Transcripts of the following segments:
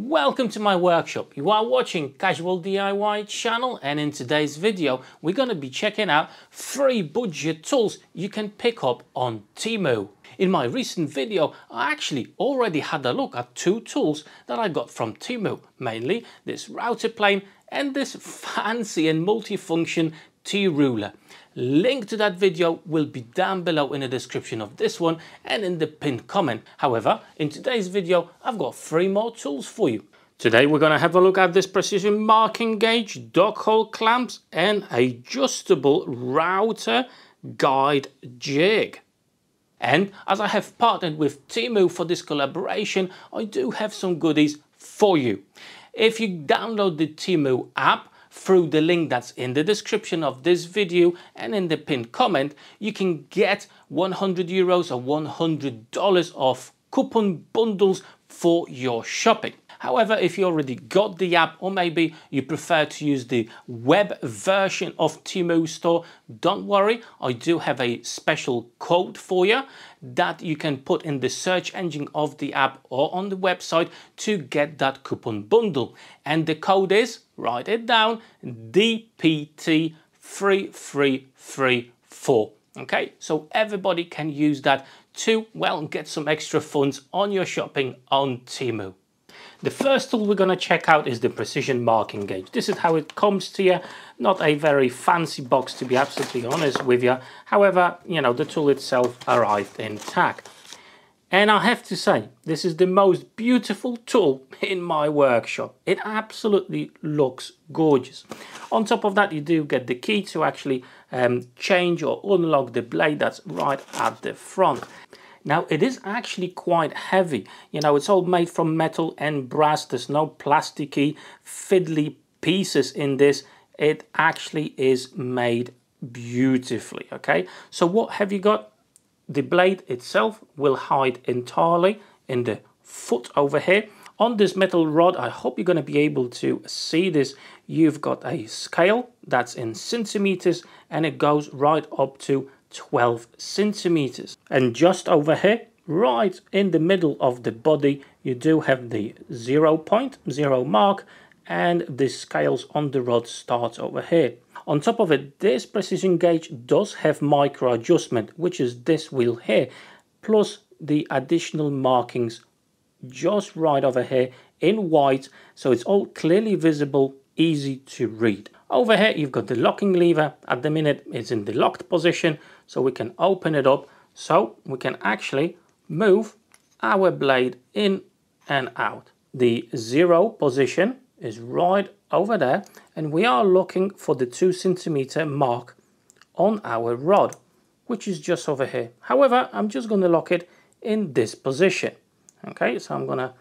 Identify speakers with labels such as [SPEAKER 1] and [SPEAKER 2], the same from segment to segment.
[SPEAKER 1] Welcome to my workshop. You are watching Casual DIY channel, and in today's video we're going to be checking out 3 budget tools you can pick up on Temu. In my recent video I actually already had a look at 2 tools that I got from Temu, mainly this router plane and this fancy and multifunction T-ruler. Link to that video will be down below in the description of this one and in the pinned comment. However, in today's video I've got 3 more tools for you. Today we're going to have a look at this precision marking gauge, dog hole clamps and adjustable router guide jig. And as I have partnered with Temu for this collaboration, I do have some goodies for you. If you download the Temu app through the link that's in the description of this video and in the pinned comment, you can get €100 or $100 off coupon bundles for your shopping. However, if you already got the app or maybe you prefer to use the web version of Temu store, don't worry, I do have a special code for you that you can put in the search engine of the app or on the website to get that coupon bundle. And the code is, write it down, DPT3334. Okay, so everybody can use that to, well, get some extra funds on your shopping on Temu. The first tool we're going to check out is the precision marking gauge. This is how it comes to you. Not a very fancy box, to be absolutely honest with you. However, you know, the tool itself arrived intact. And I have to say, this is the most beautiful tool in my workshop. It absolutely looks gorgeous. On top of that, you do get the key to actually change or unlock the blade that's right at the front. Now, it is actually quite heavy. You know, it's all made from metal and brass. There's no plasticky, fiddly pieces in this. It actually is made beautifully, okay? So what have you got? The blade itself will hide entirely in the foot over here. On this metal rod, I hope you're going to be able to see this. You've got a scale that's in centimeters and it goes right up to 12 centimeters. And just over here, right in the middle of the body, you do have the 0.0 mark and the scales on the rod start over here. On top of it, this precision gauge does have micro adjustment, which is this wheel here, plus the additional markings just right over here in white, so it's all clearly visible, easy to read. Over here you've got the locking lever. At the minute it's in the locked position, so we can open it up so we can actually move our blade in and out. The 0 position is right over there and we are looking for the 2 centimeter mark on our rod, which is just over here. However, I'm just going to lock it in this position. Okay, so I'm going to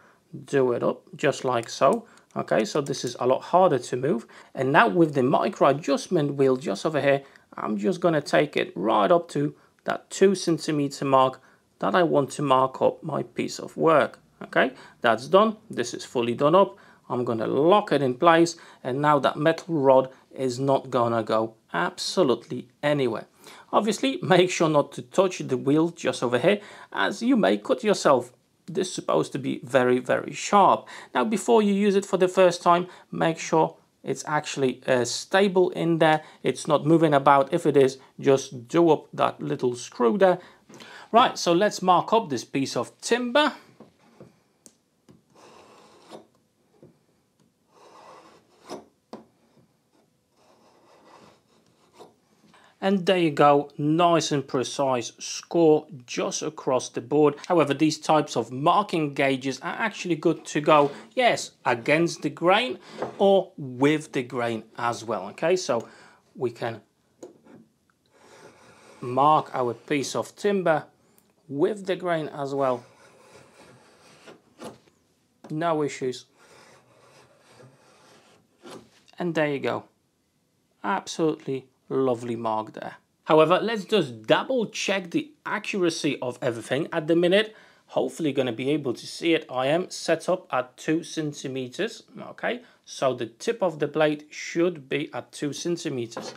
[SPEAKER 1] do it up just like so. Okay, so this is a lot harder to move. And now with the micro adjustment wheel just over here, I'm just going to take it right up to that 2 centimeter mark that I want to mark up my piece of work. Okay, that's done. This is fully done up. I'm going to lock it in place, and now that metal rod is not going to go absolutely anywhere. Obviously, make sure not to touch the wheel just over here, as you may cut yourself. This is supposed to be very, very sharp. Now, before you use it for the first time, make sure it's actually stable in there. It's not moving about. If it is, just do up that little screw there. Right, so let's mark up this piece of timber. And there you go, nice and precise score just across the board. However, these types of marking gauges are actually good to go, yes, against the grain or with the grain as well. Okay, so we can mark our piece of timber with the grain as well. No issues. And there you go, absolutely lovely mark there. However, let's just double check the accuracy of everything. At the minute, hopefully going to be able to see it. I am set up at 2 centimeters. Okay, so the tip of the blade should be at 2 centimeters.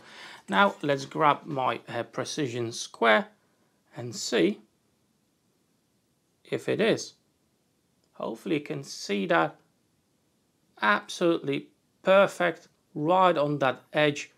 [SPEAKER 1] Now let's grab my precision square and see if it is. Hopefully you can see that absolutely perfect, right on that edge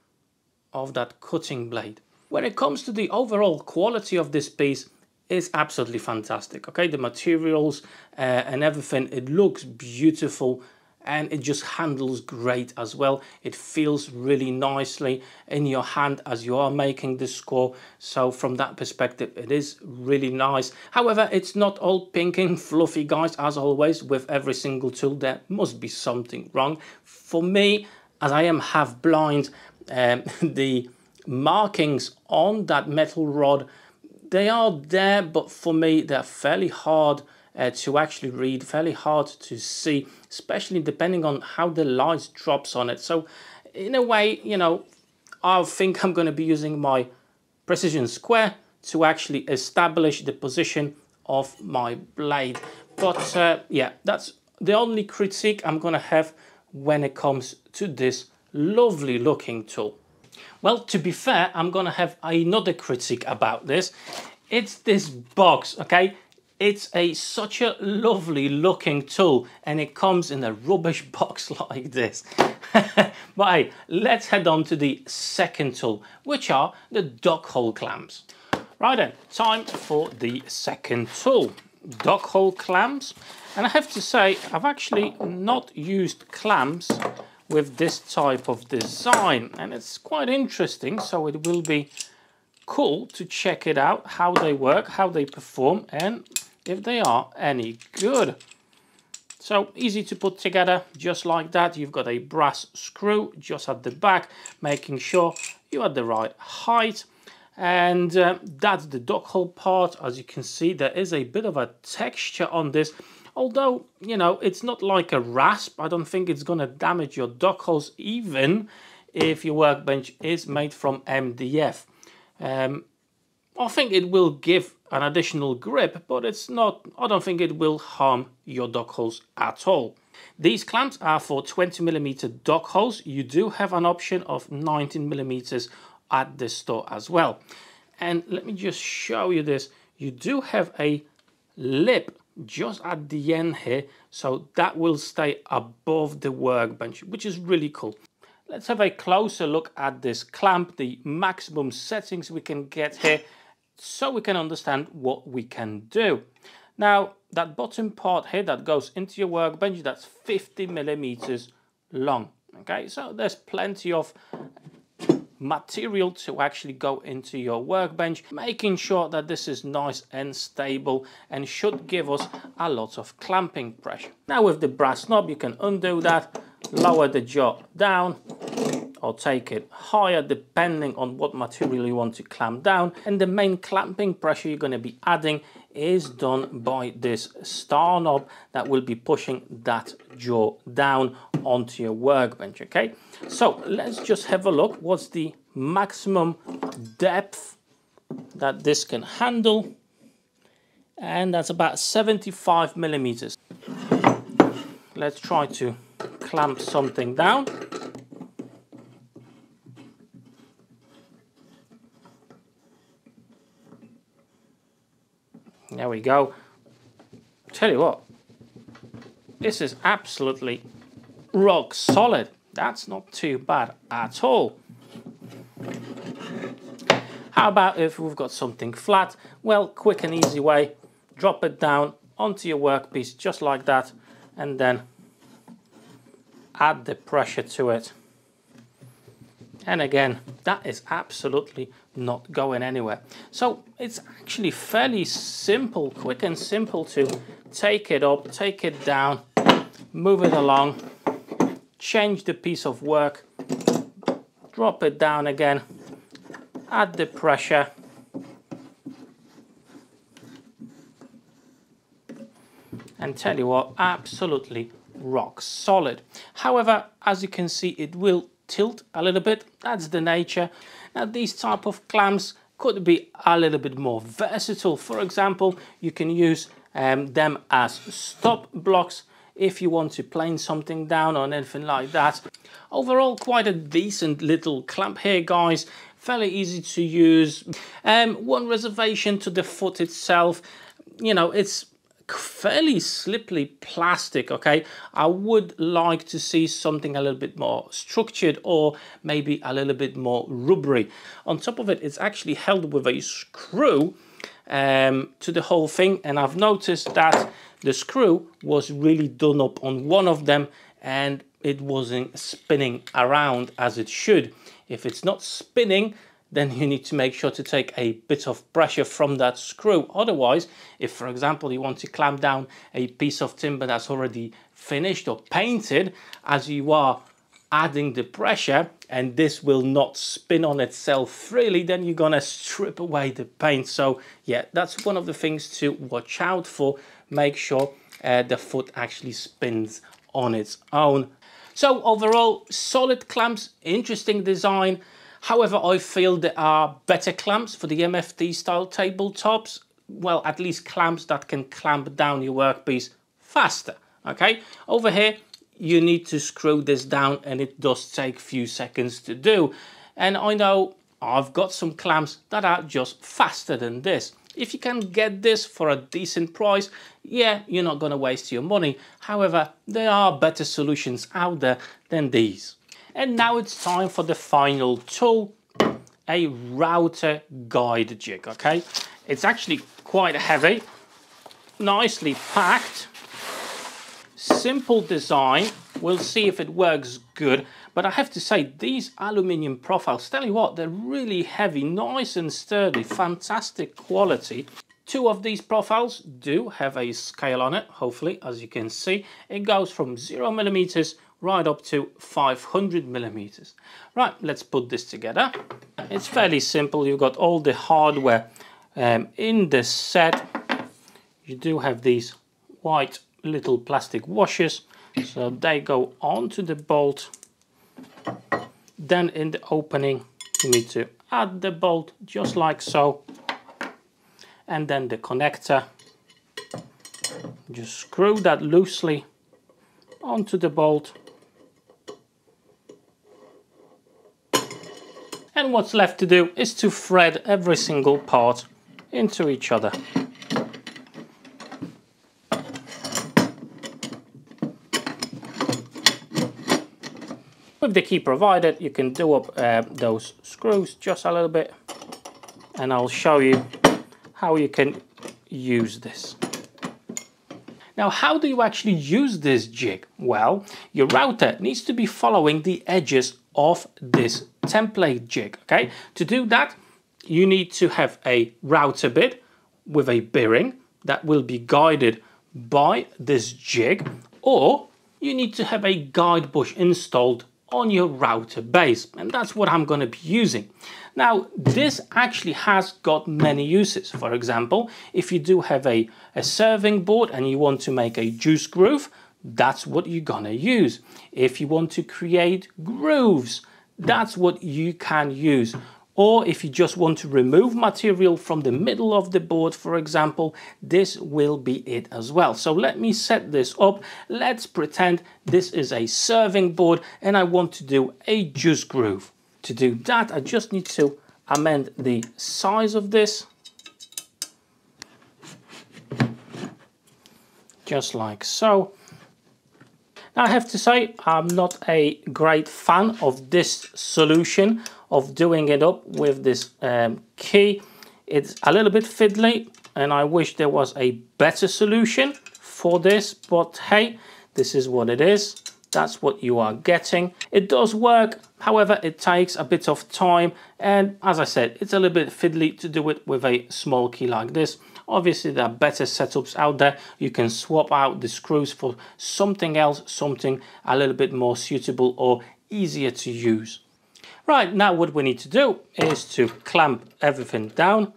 [SPEAKER 1] of that cutting blade. When it comes to the overall quality of this piece, it's absolutely fantastic. Okay, the materials and everything, it looks beautiful, and it just handles great as well. It feels really nicely in your hand as you are making the score. So from that perspective, it is really nice. However, it's not all pink and fluffy, guys. As always with every single tool, there must be something wrong. For me, as I am half blind, the markings on that metal rod, they are there, but for me they're fairly hard to actually read, fairly hard to see, especially depending on how the light drops on it. So in a way, you know, I think I'm going to be using my precision square to actually establish the position of my blade. But yeah, that's the only critique I'm going to have when it comes to this lovely looking tool. Well, to be fair, I'm going to have another critique about this. It's this box, okay? It's such a lovely looking tool, and it comes in a rubbish box like this. But hey, let's head on to the second tool, which are the dock hole clamps. Right then, time for the second tool, dock hole clamps. And I have to say, I've actually not used clamps with this type of design, and it's quite interesting, so it will be cool to check it out, how they work, how they perform, and if they are any good. So easy to put together, just like that. You've got a brass screw just at the back, making sure you're at the right height. And that's the dock hole part. As you can see, there is a bit of a texture on this. Although, you know, it's not like a rasp. I don't think it's going to damage your dock holes, even if your workbench is made from MDF. I think it will give an additional grip, but it's not, I don't think it will harm your dock holes at all. These clamps are for 20mm dock holes. You do have an option of 19mm at the store as well. And let me just show you this. You do have a lip just at the end here, so that will stay above the workbench, which is really cool. Let's have a closer look at this clamp, the maximum settings we can get here, so we can understand what we can do. Now, that bottom part here that goes into your workbench, that's 50mm long. Okay, so there's plenty of material to actually go into your workbench, making sure that this is nice and stable and should give us a lot of clamping pressure. Now with the brass knob, you can undo that, lower the jaw down or take it higher depending on what material you want to clamp down, and the main clamping pressure you're going to be adding is done by this star knob that will be pushing that jaw down onto your workbench. Okay, so let's just have a look. What's the maximum depth that this can handle? And that's about 75mm. Let's try to clamp something down. There we go. Tell you what, this is absolutely rock solid. That's not too bad at all. How about if we've got something flat? Well, quick and easy way, drop it down onto your workpiece just like that, and then add the pressure to it. And again, that is absolutely not going anywhere. So it's actually fairly simple, quick and simple to take it up, take it down, move it along, change the piece of work, drop it down again, add the pressure, and tell you what, absolutely rock solid. However, as you can see, it will tilt a little bit. That's the nature. Now these type of clamps could be a little bit more versatile. For example, you can use them as stop blocks if you want to plane something down or anything like that. Overall, quite a decent little clamp here, guys. Fairly easy to use. One reservation to the foot itself. You know, it's fairly slippery plastic, okay? I would like to see something a little bit more structured or maybe a little bit more rubbery. On top of it, it's actually held with a screw to the whole thing, and I've noticed that the screw was really done up on one of them and it wasn't spinning around as it should. If it's not spinning, then you need to make sure to take a bit of pressure from that screw. Otherwise, if for example you want to clamp down a piece of timber that's already finished or painted, as you are adding the pressure and this will not spin on itself freely, then you're gonna strip away the paint. So yeah, that's one of the things to watch out for. Make sure the foot actually spins on its own. So overall, solid clamps, interesting design. However, I feel there are better clamps for the MFT style tabletops. Well, at least clamps that can clamp down your workpiece faster, okay? Over here, you need to screw this down and it does take a few seconds to do. And I know I've got some clamps that are just faster than this. If you can get this for a decent price, yeah, you're not gonna waste your money. However, there are better solutions out there than these. And now it's time for the final tool, a router guide jig, okay? It's actually quite heavy, nicely packed, simple design. We'll see if it works good. But I have to say, these aluminium profiles, tell you what, they're really heavy, nice and sturdy, fantastic quality. Two of these profiles do have a scale on it, hopefully, as you can see. It goes from 0mm right up to 500mm. Right, let's put this together. It's fairly simple. You've got all the hardware in the set. You do have these white little plastic washers, so they go onto the bolt. Then in the opening you need to add the bolt just like so, and then the connector, just screw that loosely onto the bolt, and what's left to do is to thread every single part into each other. With the key provided, you can do up those screws just a little bit, and I'll show you how you can use this. Now, how do you actually use this jig? Well, your router needs to be following the edges of this template jig, okay? To do that, you need to have a router bit with a bearing that will be guided by this jig, or you need to have a guide bush installed on your router base, and that's what I'm going to be using. Now, this actually has got many uses. For example, if you do have a serving board and you want to make a juice groove, that's what you're gonna use. If you want to create grooves, that's what you can use. Or if you just want to remove material from the middle of the board, for example, this will be it as well. So let me set this up. Let's pretend this is a serving board and I want to do a juice groove. To do that, I just need to amend the size of this. Just like so. Now I have to say, I'm not a great fan of this solution of doing it up with this key. It's a little bit fiddly and I wish there was a better solution for this, but hey, this is what it is. That's what you are getting. It does work, however, it takes a bit of time, and as I said, it's a little bit fiddly to do it with a small key like this. Obviously, there are better setups out there. You can swap out the screws for something else, something a little bit more suitable or easier to use. Right, now what we need to do is to clamp everything down,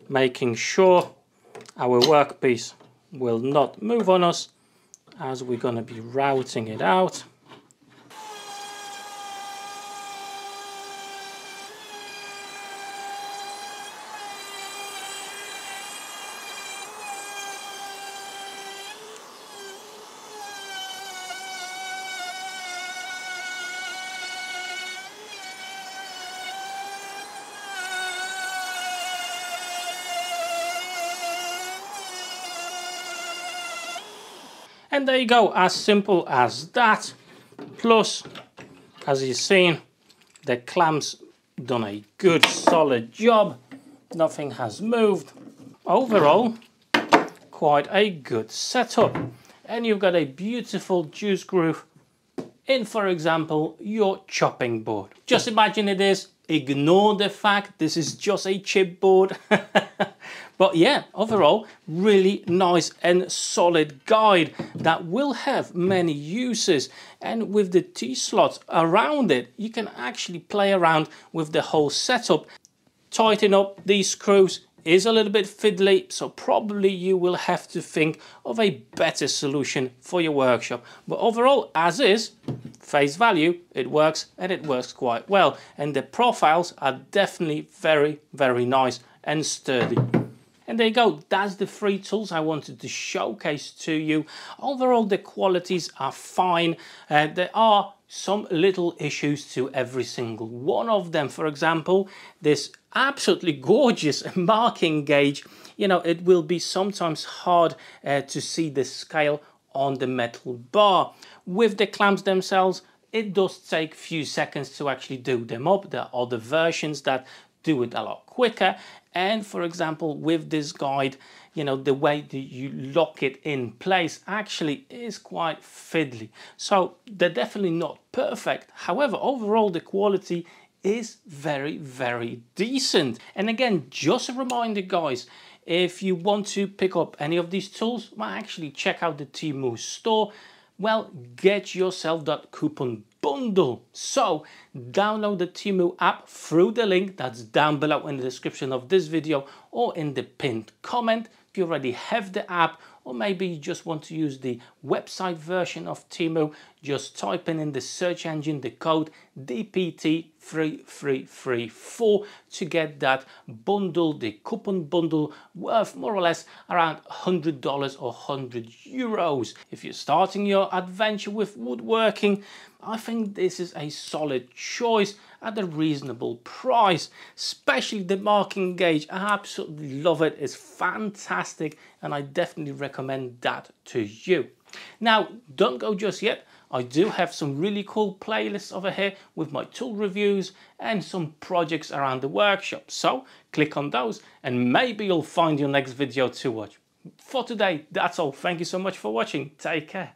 [SPEAKER 1] making sure our workpiece will not move on us as we're going to be routing it out. And there you go, as simple as that. Plus, as you've seen, the clamps done a good solid job. Nothing has moved. Overall, quite a good setup. And you've got a beautiful juice groove in, for example, your chopping board. Just imagine it is. Ignore the fact this is just a chipboard. But yeah, overall, really nice and solid guide that will have many uses. And with the T-slots around it, you can actually play around with the whole setup. Tighten up these screws is a little bit fiddly, so probably you will have to think of a better solution for your workshop. But overall, as is, face value, it works, and it works quite well. And the profiles are definitely very, very nice and sturdy. And there you go, that's the 3 tools I wanted to showcase to you. Overall, the qualities are fine. There are some little issues to every single one of them. For example, this absolutely gorgeous marking gauge, you know, it will be sometimes hard to see the scale on the metal bar. With the clamps themselves, it does take a few seconds to actually do them up. There are other versions that do it a lot quicker. And for example, with this guide, you know, the way that you lock it in place actually is quite fiddly. So they're definitely not perfect. However, overall, the quality is very, very decent. And again, just a reminder, guys, if you want to pick up any of these tools, well, actually check out the Temu store. Well, get yourself that coupon bundle. So download the Temu app through the link that's down below in the description of this video or in the pinned comment. If you already have the app, or maybe you just want to use the website version of Temu, just type in the search engine the code DPT3334 to get that bundle, the coupon bundle, worth more or less around $100 or €100. If you're starting your adventure with woodworking, I think this is a solid choice at a reasonable price, especially the marking gauge. I absolutely love it. It's fantastic, and I definitely recommend that to you. Now, don't go just yet. I do have some really cool playlists over here with my tool reviews and some projects around the workshop. So click on those and maybe you'll find your next video to watch. For today, that's all. Thank you so much for watching. Take care.